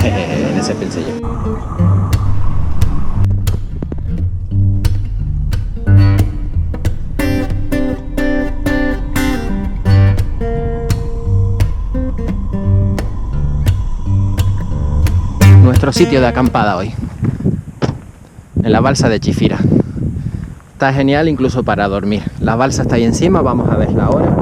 En ese pensé yo. Nuestro sitio de acampada hoy, en la balsa de Chifira. Está genial incluso para dormir. La balsa está ahí encima, vamos a verla ahora.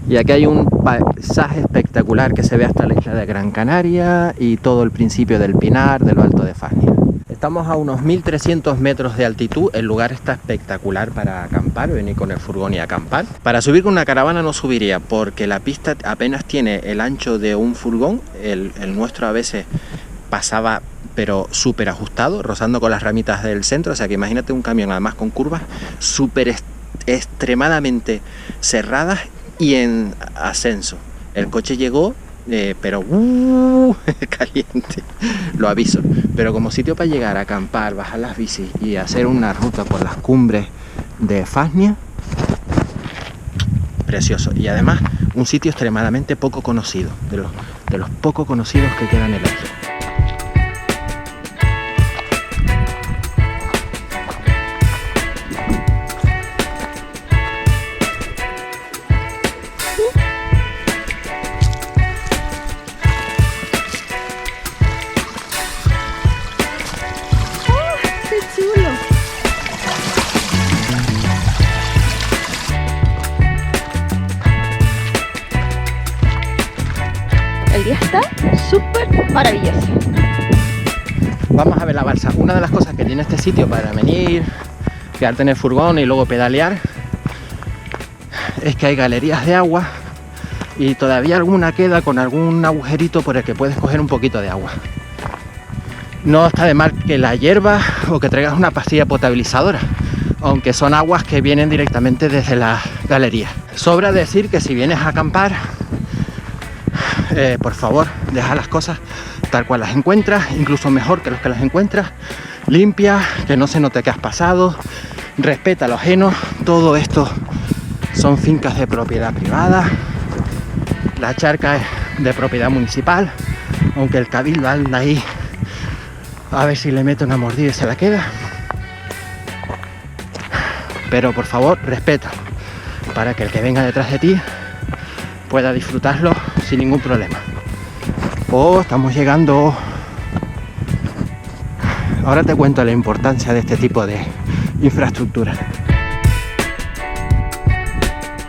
Y aquí hay un paisaje espectacular que se ve hasta la isla de Gran Canaria y todo el principio del Pinar, de lo alto de Fasnia. Estamos a unos 1300 metros de altitud, el lugar está espectacular para acampar, venir con el furgón y acampar. Para subir con una caravana no subiría porque la pista apenas tiene el ancho de un furgón, el nuestro a veces pasaba pero súper ajustado, rozando con las ramitas del centro, o sea que imagínate un camión además con curvas súper extremadamente cerradas y en ascenso. El coche llegó, pero caliente, lo aviso. Pero como sitio para llegar a acampar, bajar las bicis y hacer una ruta por las cumbres de Fasnia, precioso. Y además un sitio extremadamente poco conocido, de los poco conocidos que quedan en la isla. El día está súper maravilloso. Vamos a ver la balsa. Una de las cosas que tiene este sitio para venir, quedarte en el furgón y luego pedalear, es que hay galerías de agua y todavía alguna queda con algún agujerito por el que puedes coger un poquito de agua. No está de mal que la hierba o que traigas una pastilla potabilizadora, aunque son aguas que vienen directamente desde la galería. Sobra decir que si vienes a acampar, por favor, deja las cosas tal cual las encuentras, incluso mejor que los que las encuentras, limpia, que no se note que has pasado, respeta lo ajeno. Todo esto son fincas de propiedad privada, la charca es de propiedad municipal, aunque el cabildo anda ahí a ver si le mete una mordida y se la queda. Pero por favor, respeta, para que el que venga detrás de ti pueda disfrutarlo sin ningún problema. Estamos llegando. Ahora te cuento la importancia de este tipo de infraestructura.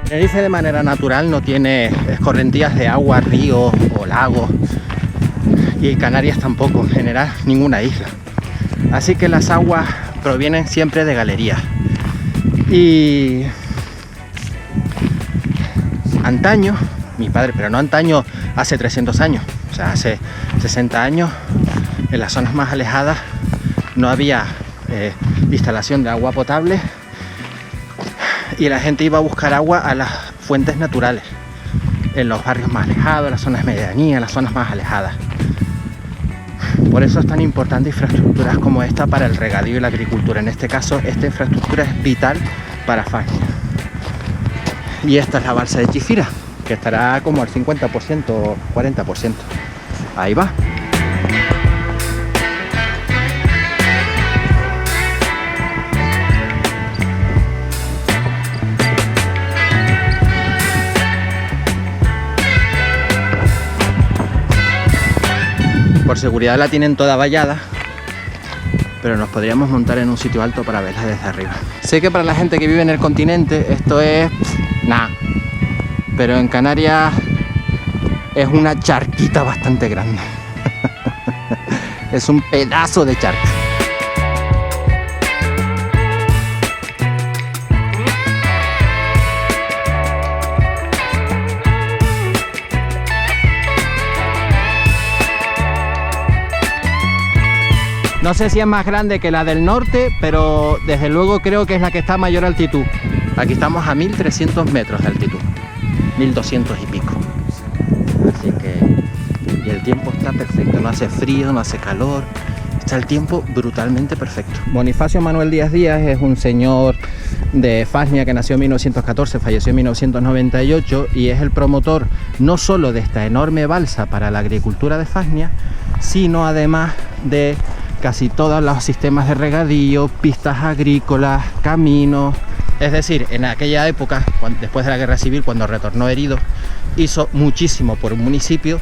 Tenerife de manera natural no tiene escorrentías de agua, ríos o lagos, y Canarias tampoco, en general ninguna isla. Así que las aguas provienen siempre de galerías. Y antaño, mi padre, pero no antaño hace 300 años, o sea, hace 60 años, en las zonas más alejadas no había instalación de agua potable y la gente iba a buscar agua a las fuentes naturales, en los barrios más alejados, en las zonas medianías, en las zonas más alejadas. Por eso es tan importante infraestructuras como esta para el regadío y la agricultura. En este caso, esta infraestructura es vital para Fasnia. Y esta es la balsa de Chifira, que estará como al 50% o 40%. Ahí va. Por seguridad la tienen toda vallada, pero nos podríamos montar en un sitio alto para verla desde arriba. Sé que para la gente que vive en el continente esto es nada, pero en Canarias es una charquita bastante grande. Es un pedazo de charca. No sé si es más grande que la del norte, pero desde luego creo que es la que está a mayor altitud. Aquí estamos a 1300 metros de altitud, 1200 y pico. Así que... y el tiempo está perfecto, no hace frío, no hace calor, está el tiempo brutalmente perfecto. Bonifacio Manuel Díaz Díaz es un señor de Fasnia que nació en 1914, falleció en 1998 y es el promotor no solo de esta enorme balsa para la agricultura de Fasnia, sino además de casi todos los sistemas de regadío, pistas agrícolas, caminos. Es decir, en aquella época, después de la Guerra Civil, cuando retornó herido, hizo muchísimo por un municipio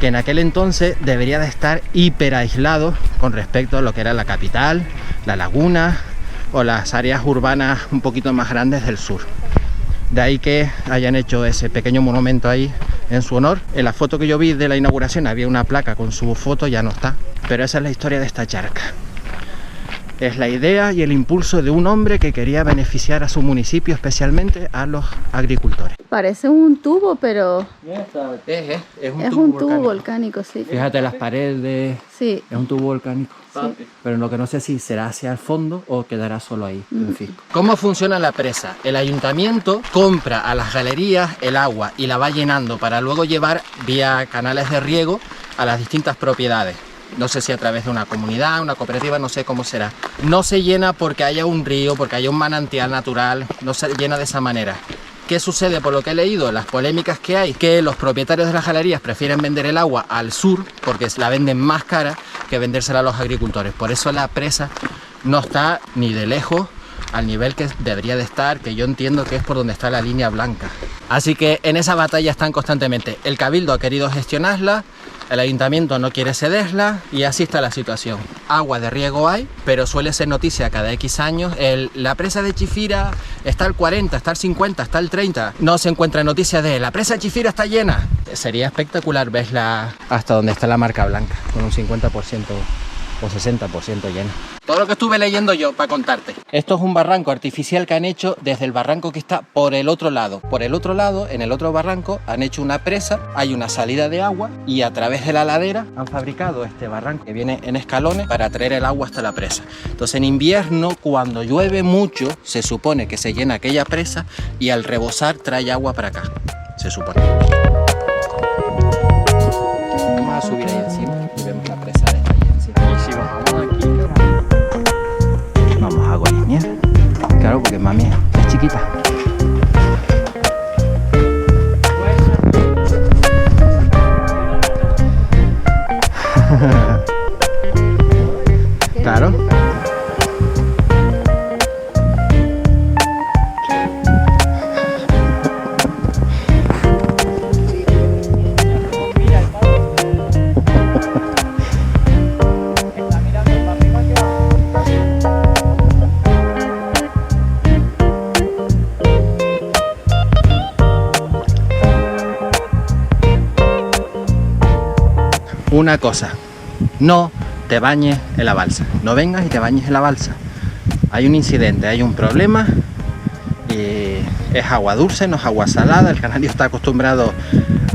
que en aquel entonces debería de estar hiper aislado con respecto a lo que era la capital, la laguna o las áreas urbanas un poquito más grandes del sur. De ahí que hayan hecho ese pequeño monumento ahí en su honor. En la foto que yo vi de la inauguración había una placa con su foto, ya no está. Pero esa es la historia de esta charca. Es la idea y el impulso de un hombre que quería beneficiar a su municipio, especialmente a los agricultores. Parece un tubo, pero Es un tubo volcánico, sí. Fíjate las paredes, Sí. es un tubo volcánico. Sí. Pero lo que no sé si será hacia el fondo o quedará solo ahí. En fin. ¿Cómo funciona la presa? El ayuntamiento compra a las galerías el agua y la va llenando para luego llevar vía canales de riego a las distintas propiedades. No sé si a través de una comunidad, una cooperativa, no sé cómo será. No se llena porque haya un río, porque haya un manantial natural, no se llena de esa manera. ¿Qué sucede? Por lo que he leído, las polémicas que hay, que los propietarios de las galerías prefieren vender el agua al sur porque la venden más cara que vendérsela a los agricultores. Por eso la presa no está ni de lejos al nivel que debería de estar, que yo entiendo que es por donde está la línea blanca. Así que en esa batalla están constantemente. El Cabildo ha querido gestionarla, el ayuntamiento no quiere cederla y así está la situación. Agua de riego hay, pero suele ser noticia cada X años. La presa de Chifira está al 40, está al 50, está al 30. No se encuentra noticia de la presa de Chifira está llena. Sería espectacular verla hasta donde está la marca blanca, con un 50% o 60% llena. Todo lo que estuve leyendo yo para contarte. Esto es un barranco artificial que han hecho desde el barranco que está por el otro lado. Por el otro lado, en el otro barranco, han hecho una presa, hay una salida de agua y a través de la ladera han fabricado este barranco que viene en escalones para traer el agua hasta la presa. Entonces en invierno, cuando llueve mucho, se supone que se llena aquella presa y al rebosar trae agua para acá. Se supone. Vamos a subir ahí encima y vemos la presa de ahí encima. Y si bajamos aquí, vamos a Gorismier. Claro, porque mami es chiquita. Claro. Una cosa, no te bañes en la balsa, no vengas y te bañes en la balsa. Hay un incidente, hay un problema y es agua dulce, no es agua salada. El canario está acostumbrado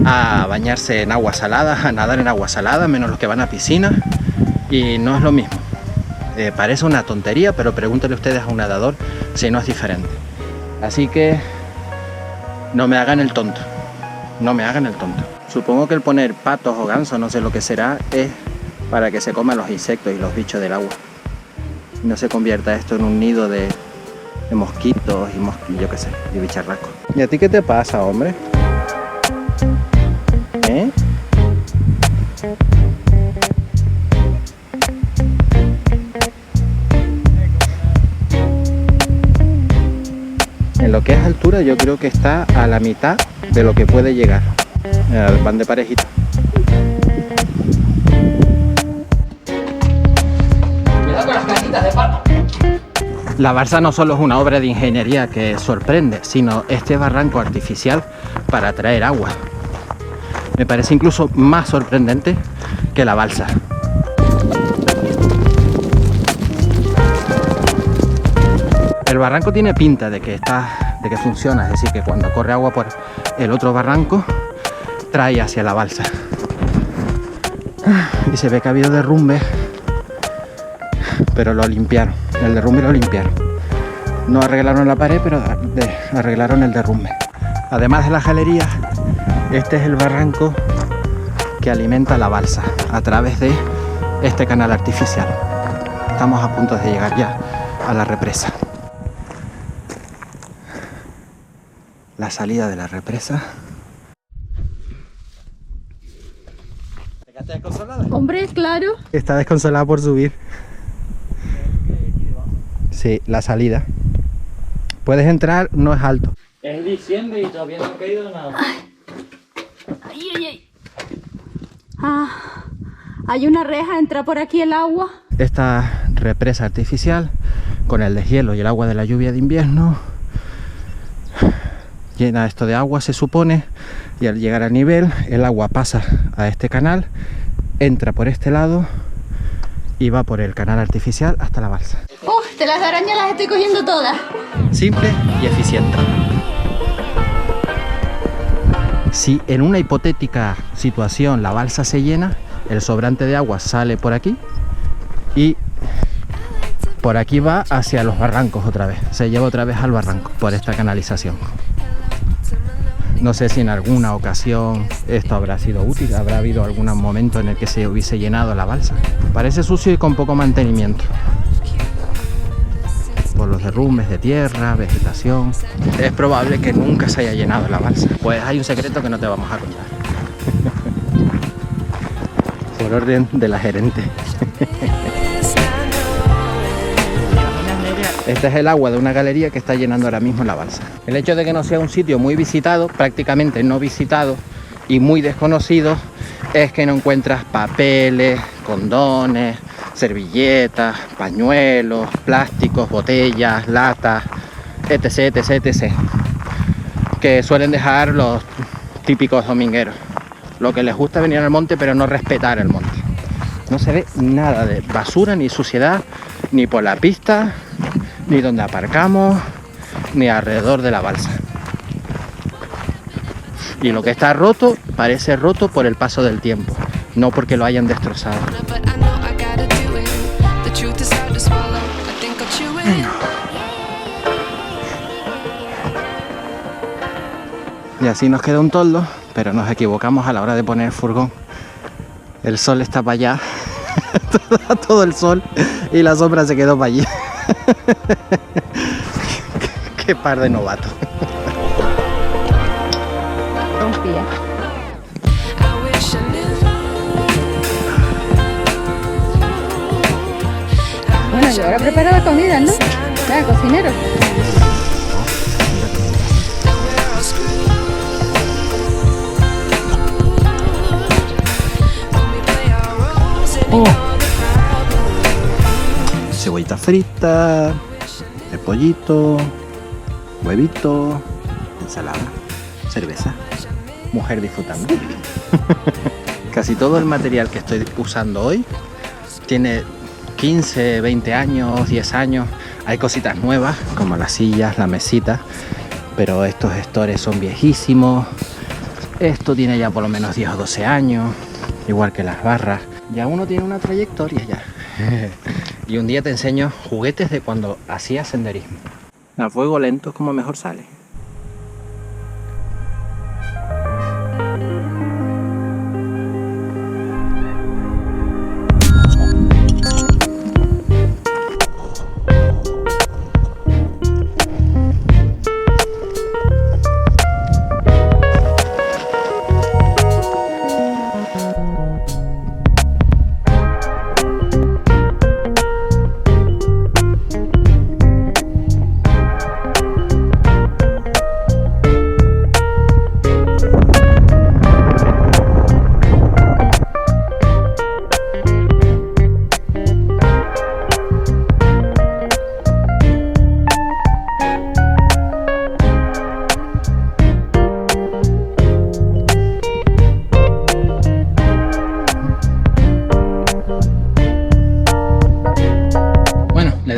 a bañarse en agua salada, a nadar en agua salada, menos los que van a piscina, y no es lo mismo. Parece una tontería, pero pregúntenle ustedes a un nadador si no es diferente. Así que no me hagan el tonto, no me hagan el tonto. Supongo que el poner patos o gansos, no sé lo que será, es para que se coman los insectos y los bichos del agua. No se convierta esto en un nido de mosquitos y yo qué sé, y bicharracos. ¿Y a ti qué te pasa, hombre? ¿Eh? En lo que es altura yo creo que está a la mitad de lo que puede llegar. Van de parejita. Cuidado con las cajitas de palo. La balsa no solo es una obra de ingeniería que sorprende, sino este barranco artificial para traer agua. Me parece incluso más sorprendente que la balsa. El barranco tiene pinta de que funciona, es decir, que cuando corre agua por el otro barranco trae hacia la balsa. Y se ve que ha habido derrumbes pero lo limpiaron, el derrumbe lo limpiaron. No arreglaron la pared, pero arreglaron el derrumbe. Además de las galerías, este es el barranco que alimenta la balsa a través de este canal artificial. Estamos a punto de llegar ya a la represa. La salida de la represa. ¿Te quedaste desconsolada? Hombre, claro. Está desconsolada por subir. Sí, la salida. Puedes entrar, no es alto. Es diciembre y todavía no ha caído nada. Ay, ay, ay. Ah, hay una reja, entra por aquí el agua. Esta represa artificial, con el deshielo y el agua de la lluvia de invierno, llena esto de agua, se supone, y al llegar al nivel, el agua pasa a este canal, entra por este lado y va por el canal artificial hasta la balsa. De las arañas las estoy cogiendo todas. Simple y eficiente. Si en una hipotética situación la balsa se llena, el sobrante de agua sale por aquí y por aquí va hacia los barrancos otra vez. Se lleva otra vez al barranco por esta canalización. No sé si en alguna ocasión esto habrá sido útil, habrá habido algún momento en el que se hubiese llenado la balsa. Parece sucio y con poco mantenimiento, por los derrumbes de tierra, vegetación. Es probable que nunca se haya llenado la balsa. Pues hay un secreto que no te vamos a contar. Por orden de la gerente. Este es el agua de una galería que está llenando ahora mismo la balsa. El hecho de que no sea un sitio muy visitado, prácticamente no visitado y muy desconocido, es que no encuentras papeles, condones, servilletas, pañuelos, plásticos, botellas, latas, etc, etc, etc, que suelen dejar los típicos domingueros, lo que les gusta venir al monte pero no respetar el monte. No se ve nada de basura ni suciedad, ni por la pista, ni donde aparcamos, ni alrededor de la balsa. Y lo que está roto, parece roto por el paso del tiempo, no porque lo hayan destrozado. Y así nos queda un toldo, pero nos equivocamos a la hora de poner el furgón. El sol está para allá, todo el sol, y la sombra se quedó para allí. Qué par de novatos. Confía. Bueno, y ahora prepara la comida, ¿no? Ya, cocinero. Oh. Cebollita frita, el pollito, huevito, ensalada, cerveza, mujer disfrutando. Casi todo el material que estoy usando hoy tiene 15, 20 años, 10 años. Hay cositas nuevas como las sillas, la mesita, pero estos gestores son viejísimos. Esto tiene ya por lo menos 10 o 12 años, igual que las barras. Ya uno tiene una trayectoria ya. Y un día te enseño juguetes de cuando hacía senderismo. A fuego lento es como mejor sale.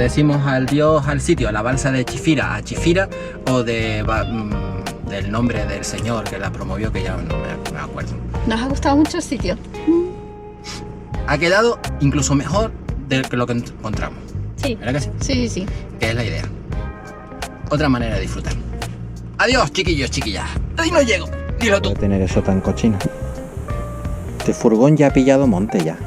Decimos adiós al sitio, a la balsa de Chifira, a Chifira, o del nombre del señor que la promovió, que ya no me acuerdo. Nos ha gustado mucho el sitio. Ha quedado incluso mejor de lo que encontramos. Sí. ¿Verdad que sí? Sí, sí, sí. Que es la idea. Otra manera de disfrutar. Adiós, chiquillos, chiquillas. Ahí no llego. Dilo tú. Voy a tener eso tan cochino. Este furgón ya ha pillado monte ya.